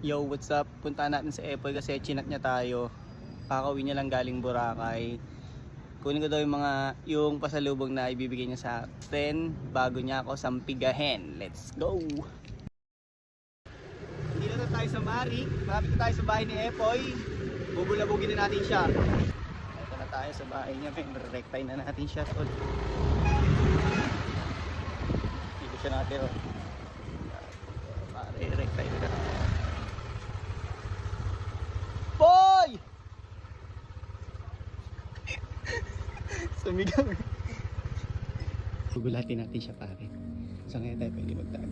Yo, what's up? Punta natin sa Epoy kasi chinat niya tayo. Kakauwi niya lang galing Boracay. Kunin ko daw yung pasalubong na ibibigay niya sa atin bago niya ako sampigahin. Let's go! Hindi na tayo sa Marik. Malapit na tayo sa bahay ni Epoy. Bubulabugin na natin siya. Ito na tayo sa bahay niya. Rektay na natin siya. Dito siya natin. Rektay na natin. Boy! Sumigaw. Gugulatin natin siya pare. Saan kaya tayo pwede magtago?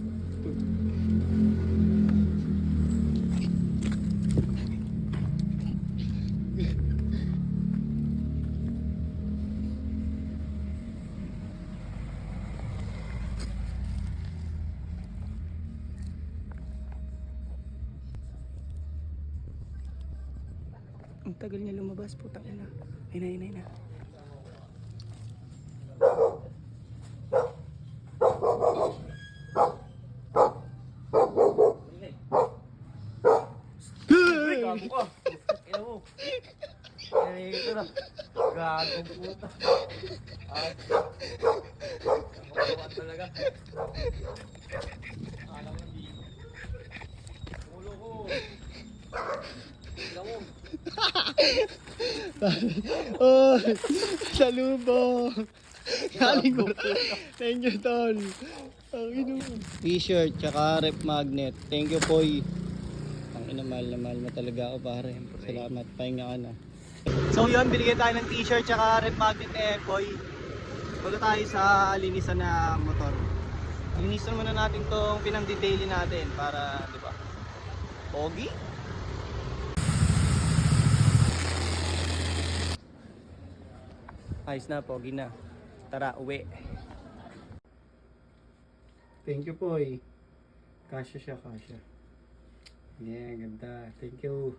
Ang tagal niya lumabas, putang ina. Ayun na. Gago ka. Ina mo. Ito na. Gagong puta. Kawawan talaga. Alam mo dito. Ulo ko. Ina mo. Oh, salubong. Galing ko. Thank you, Tol. T-shirt, tsaka rep magnet. Thank you, Poy. Ang ina, mahal mo talaga ako, pare. Salamat, pahinga ka na. So yun, binigyan tayo ng t-shirt tsaka rep magnet ni Poy. Bago tayo sa linisan na motor. Linisan muna natin tong pinang-detailin natin para, di ba? Pogi? Ayos na, pogi na. Tara, uwi. Thank you, Poy. Kasya siya, kasya. Yeah, ganda. Thank you.